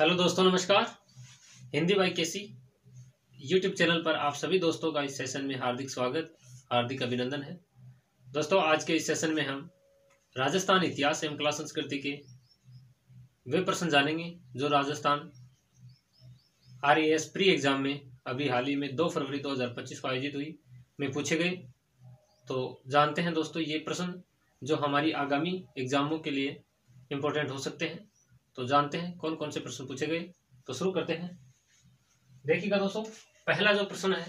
Hello दोस्तों, नमस्कार। Hindi by K C YouTube channel पर आप सभी दोस्तों का इस सेशन में हार्दिक स्वागत, हार्दिक अभिनंदन है। दोस्तों, आज के इस सेशन में हम राजस्थान इतिहास एवं कला संस्कृति के वे प्रश्न जानेंगे जो राजस्थान RAS प्री एग्जाम में अभी हाल ही में 2 फरवरी 2025 को आयोजित हुई में पूछे गए। तो जानते हैं दोस्तों, ये प्रश्न जो हमारी आगामी एग्जामों के लिए इम्पोर्टेंट हो सकते हैं। तो जानते हैं कौन कौन से प्रश्न पूछे गए। तो शुरू करते हैं। देखिएगा दोस्तों, पहला जो प्रश्न है,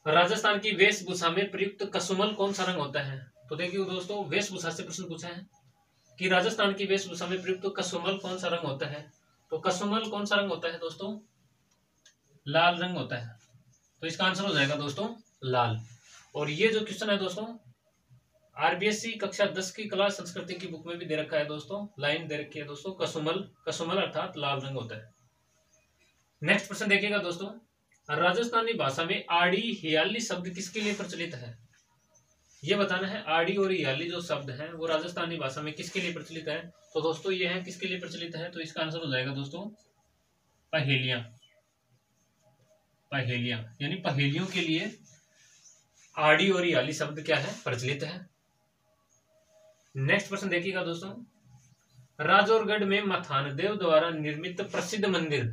राजस्थान की वेशभूषा में प्रयुक्त कसुमल कौन सा रंग होता है। तो देखिए दोस्तों, वेशभूषा से प्रश्न पूछा है कि राजस्थान की वेशभूषा में प्रयुक्त कसुमल कौन सा रंग होता है। तो कसुमल कौन सा रंग होता है दोस्तों? लाल रंग होता है। तो इसका आंसर हो जाएगा दोस्तों लाल। और ये जो क्वेश्चन है दोस्तों, RBSC कक्षा 10 की कला संस्कृति की बुक में भी दे रखा है दोस्तों, लाइन दे रखी है दोस्तों, कसुमल कसुमल अर्थात लाल रंग होता है। नेक्स्ट प्रश्न देखिएगा दोस्तों, राजस्थानी भाषा में आड़ी हियाली शब्द किसके लिए प्रचलित है। ये बताना है, आड़ी और हियाली जो शब्द है वो राजस्थानी भाषा में किसके लिए प्रचलित है। तो दोस्तों ये है किसके लिए प्रचलित है, तो इसका आंसर हो जाएगा दोस्तों पहेलियां। पहेलियां यानी पहेलियों के लिए आड़ी और हियाली शब्द क्या है, प्रचलित है। नेक्स्ट प्रश्न देखिएगा दोस्तों, राजौरगढ़ में मथानदेव द्वारा निर्मित प्रसिद्ध मंदिर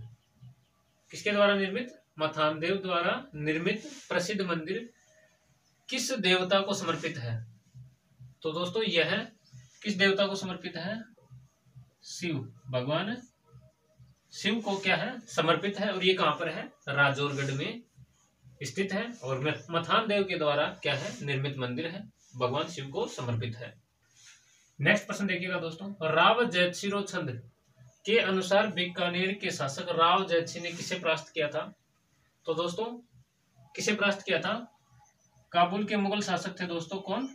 किसके द्वारा निर्मित? मथानदेव द्वारा निर्मित प्रसिद्ध मंदिर किस देवता को समर्पित है। तो दोस्तों यह किस देवता को समर्पित है? शिव, भगवान शिव को क्या है, समर्पित है। और ये कहां पर है? राजौरगढ़ में स्थित है। और मथानदेव के द्वारा क्या है, निर्मित मंदिर है, भगवान शिव को समर्पित है। नेक्स्ट प्रश्न देखिएगा दोस्तों, राव जयसिंह छंद के अनुसार बीकानेर के शासक राव जयसिंह ने किसे परास्त किया था। तो दोस्तों किसे परास्त किया था? काबुल के मुगल शासक थे दोस्तों, कौन?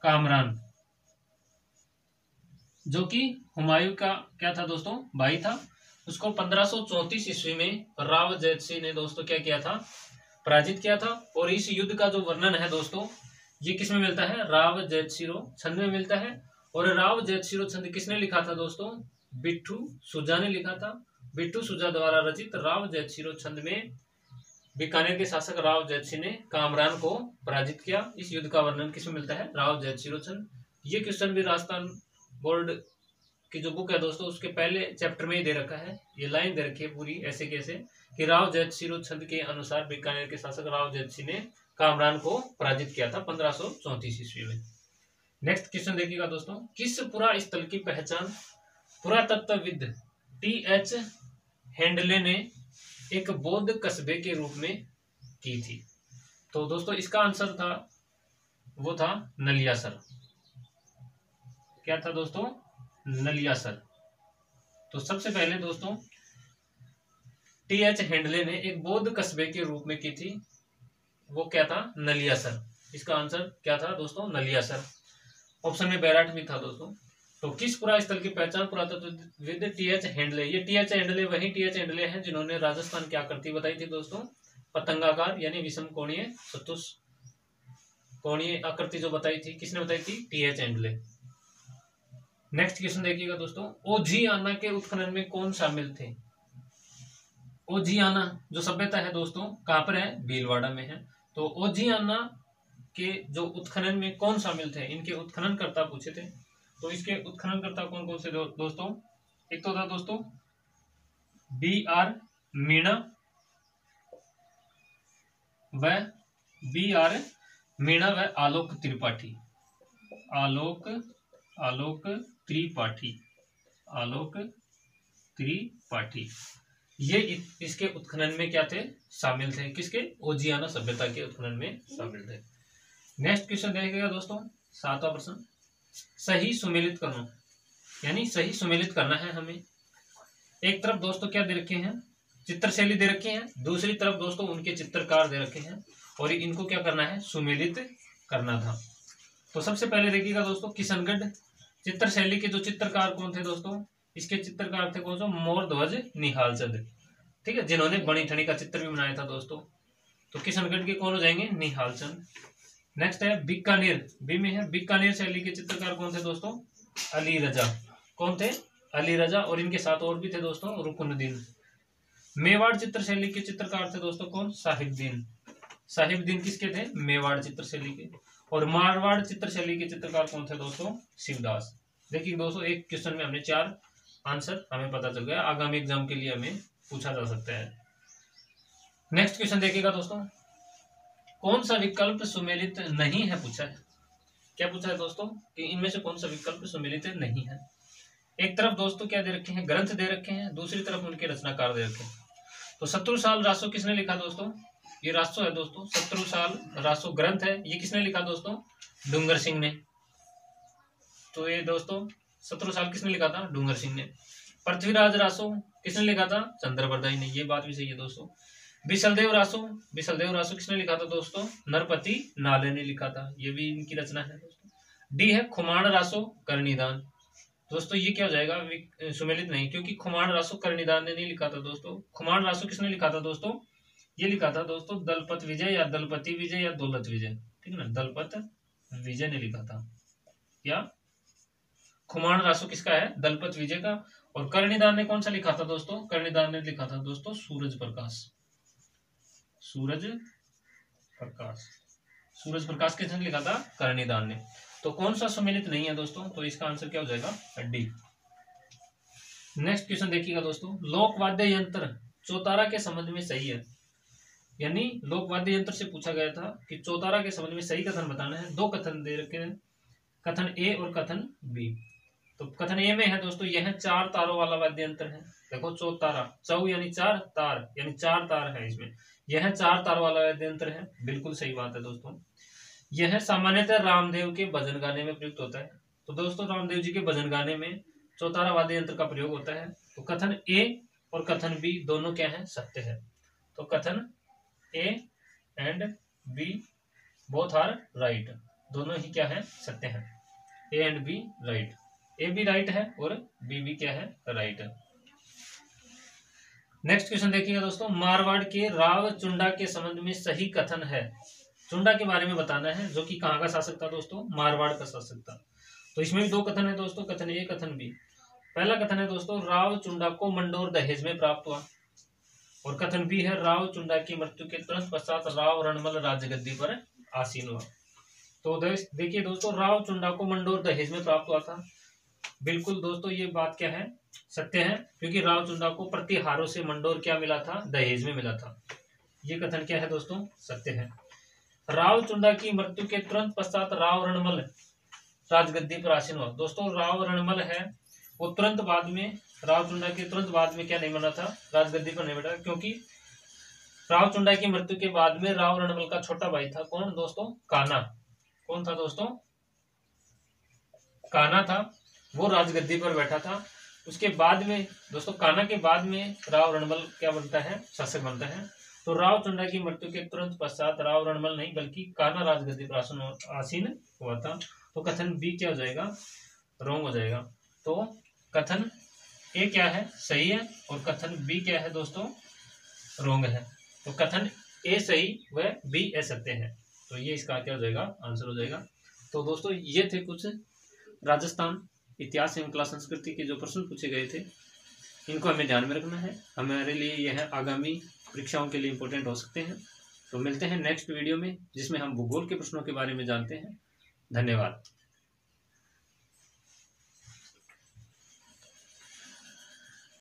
कामरान, जो कि हुमायूं का क्या था दोस्तों, भाई था। उसको 1534 ईस्वी में राव जयसिंह ने दोस्तों क्या किया था, पराजित किया था। और इस युद्ध का जो वर्णन है दोस्तों, ये किस में मिलता है? राव जयसिंह छंद में मिलता है। और राव जयसिंह छंद किसने लिखा था दोस्तों? बिट्ठू सुजा ने लिखा था। बिट्ठू सुजा द्वारा रचित राव जयसिंह छंद में बीकानेर के शासक राव जयसिंह ने कामरान को पराजित किया। इस युद्ध का वर्णन किसमें मिलता है? राव जयसिंह छंद। ये क्वेश्चन भी राजस्थान बोर्ड की जो बुक है दोस्तों, उसके पहले चैप्टर में ही दे रखा है। ये लाइन दे रखी है पूरी ऐसे कैसे कि राव जयसिंह छंद के अनुसार बीकानेर के शासक राव जयसिंह ने कामरान को पराजित किया था 1534 ईस्वी में। नेक्स्ट क्वेश्चन देखिएगा दोस्तों, किस पुरा स्थल की पहचान पुरातत्वविद TH हेंडले ने एक बौद्ध कस्बे के रूप में की थी। तो दोस्तों इसका आंसर था, वो था नलियासर। क्या था दोस्तों? नलियासर। तो सबसे पहले दोस्तों TH हेंडले ने एक बौद्ध कस्बे के रूप में की थी, वो क्या था? नलियासर। इसका आंसर क्या था दोस्तों? नलियासर। ऑप्शन में बैराट भी था दोस्तों। तो किस पुरा स्थल की पहचान पुरातत्वविद TH हेंडले, ये TH हेंडले वही TH हेंडले हैं जिन्होंने राजस्थान की आकृति बताई थी दोस्तों, पतंगाकार यानी विषम कोणीय चतुष्कोणीय आकृति जो बताई थी, किसने बताई थी? TH हेंडले। नेक्स्ट क्वेश्चन देखिएगा दोस्तों, ओझियाना के उत्खनन में कौन शामिल थे। ओझियाना जो सभ्यता है दोस्तों कहां पर है? भीलवाड़ा में है। तो ओझियाना के जो उत्खनन में कौन शामिल थे, इनके उत्खननकर्ता पूछे थे। तो इसके उत्खननकर्ता कौन कौन से दोस्तों? एक तो था दोस्तों BR मीणा व BR मीणा व आलोक त्रिपाठी। आलोक त्रिपाठी ये इसके उत्खनन में क्या थे? शामिल थे। किसके? ओझियाना सभ्यता के उत्खनन में शामिल थे। नेक्स्ट क्वेश्चन देखिएगा दोस्तों, 7वां प्रश्न, सही सुमेलित करना यानी सही सुमेलित करना है हमें। एक तरफ दोस्तों क्या दे रखे हैं? चित्रशैली दे रखे हैं, दूसरी तरफ दोस्तों उनके चित्रकार दे रखे हैं, और इनको क्या करना है? सुमेलित करना था। तो सबसे पहले देखिएगा दोस्तों, किशनगढ़ चित्रशैली के जो चित्रकार कौन थे दोस्तों? इसके चित्रकार थे कौन सा? मोरध्वज निहालचंद, ठीक है, जिन्होंने बनी ठनी का चित्र भी बनाया था दोस्तों। तो किशनगढ़ के कौन हो जाएंगे? निहालचंद। नेक्स्ट है बीकानेर, बी में है, बीकानेर शैली के चित्रकार कौन थे दोस्तों? अली रजा। कौन थे? अली रजा और इनके साथ और भी थे दोस्तों रुकनुद्दीन। मेवाड़ चित्रशैली के चित्रकार थे दोस्तों कौन? साहिबदीन। साहिबदीन किसके थे? मेवाड़ चित्रशैली के। और मारवाड़ चित्रशैली के चित्रकार कौन थे दोस्तों? शिवदास। देखिए दोस्तों एक क्वेश्चन में हमने 4 आंसर हमें पता चल गया, आगामी एग्जाम के लिए हमें पूछा जा सकता है। नेक्स्ट क्वेश्चन देखिएगा दोस्तों, कौन सा विकल्प सुमेलित नहीं है पूछा है। क्या पूछा है दोस्तों कि इनमें से कौन सा विकल्प सुमेलित नहीं है। एक तरफ दोस्तों क्या दे रखे हैं? ग्रंथ दे रखे हैं, दूसरी तरफ उनके रचनाकार दे रखे हैं। तो शत्रुसाल रासो किसने लिखा दोस्तों? ये रासो है दोस्तों, शत्रुसाल रासो ग्रंथ है, ये किसने लिखा दोस्तों? डूंगर सिंह ने। तो ये दोस्तों शत्रुसाल किसने लिखा था? डूंगर सिंह ने। पृथ्वीराज रासो किसने लिखा था? चंद्रबरदाई ने। ये बात भी सही है दोस्तों। बिसलदेव रासो, बिसलदेव रासो किसने लिखा था दोस्तों? नरपति नाले ने लिखा था, ये भी इनकी रचना है दोस्तों। डी है खुमाण रासो करनीदान। दोस्तों ये क्या हो जाएगा? सुमेलित नहीं, क्योंकि खुमाण रासो करनीदान ने नहीं लिखा था दोस्तों। खुमाण रासो किसने लिखा था दोस्तों? ये लिखा था दोस्तों दलपत विजय या दलपति विजय या दौलत विजय, ठीक है ना, दलपत विजय ने लिखा था। क्या खुमाण रासो किसका है? दलपत विजय का। और करनीदान ने कौन सा लिखा था दोस्तों? करनीदान ने लिखा था दोस्तों सूरज प्रकाश। सूरज प्रकाश, सूरज प्रकाश किसने लिखा था? करनीदान ने। तो कौन सा सुमेलित नहीं है दोस्तों? तो इसका आंसर क्या हो जाएगा? डी। नेक्स्ट क्वेश्चन देखिएगा दोस्तों, लोक वाद्य यंत्र चौतारा के संबंध में सही है। यानी लोक वाद्य यंत्र से पूछा गया था कि चौतारा के संबंध में सही कथन बताना है। 2 कथन दे रखे हैं, कथन ए और कथन बी। तो कथन ए में है दोस्तों यह 4 तारों वाला वाद्य यंत्र है। देखो चौतारा, चौ यानी 4, तार यानी 4 तार है इसमें, यह 4 तार वाला वाद्य यंत्र है। बिल्कुल सही बात है दोस्तों। यह सामान्यतः रामदेव के भजन गाने में प्रयुक्त होता है। तो दोस्तों रामदेव जी के भजन गाने में चौतारा वाद्य यंत्र का प्रयोग होता है। तो कथन ए और कथन बी दोनों क्या है? सत्य है। तो कथन A and B both are right, दोनों ही क्या है? सत्य है। A and B right, A भी राइट है और बी भी क्या है? राइट है। नेक्स्ट क्वेश्चन देखिएगा दोस्तों, मारवाड़ के राव चुंडा के संबंध में सही कथन है। चुंडा के बारे में बताना है, जो कि कहाँ का शासक था दोस्तों? मारवाड़ का शासक था। तो इसमें भी 2 कथन है दोस्तों, कथन ए कथन बी। पहला कथन है दोस्तों राव चुंडा को मंडोर दहेज में प्राप्त हुआ। और कथन बी है राव चुंडा की मृत्यु के तुरंत पश्चात राव रणमल राजगद्दी पर आसीन हुआ। तो देखिए दोस्तों राव चुंडा को मंडोर दहेज में प्राप्त हुआ था। बिल्कुल दोस्तों ये बात क्या है? सत्य है, क्योंकि राव चुंडा को प्रतिहारों से मंडोर क्या मिला था? दहेज में मिला था। ये कथन क्या है दोस्तों? सत्य है। राव चुंडा की मृत्यु के तुरंत पश्चात राव रणमल राजगद्दी पर आसीन हुआ। दोस्तों राव रणमल है वो तुरंत बाद में, राव चुंडा के तुरंत बाद में क्या नहीं बना था? राजगद्दी पर नहीं बैठा, क्योंकि राव चुंडा की मृत्यु के बाद में राव रणमल का छोटा भाई था कौन दोस्तों? कान्हा। कौन था दोस्तों? कान्हा था, वो राजगद्दी पर बैठा था। उसके बाद में दोस्तों कान्हा के बाद में राव रणमल क्या बनता है? शासक बनता है। तो राव चुंडा की मृत्यु के तुरंत पश्चात राव रणमल नहीं बल्कि कान्हा राजगद्दी पर आसीन हुआ था। तो कथन बी क्या हो जाएगा? रॉन्ग हो जाएगा। तो कथन ए क्या है? सही है, और कथन बी क्या है दोस्तों? रॉन्ग है। तो कथन ए सही व बी असत्य है। तो ये इसका क्या हो जाएगा? आंसर हो जाएगा। तो दोस्तों ये थे कुछ राजस्थान इतिहास एवं कला संस्कृति के जो प्रश्न पूछे गए थे, इनको हमें ध्यान में रखना है। हमारे लिए यह आगामी परीक्षाओं के लिए इम्पोर्टेंट हो सकते हैं। तो मिलते हैं नेक्स्ट वीडियो में, जिसमें हम भूगोल के प्रश्नों के बारे में जानते हैं। धन्यवाद।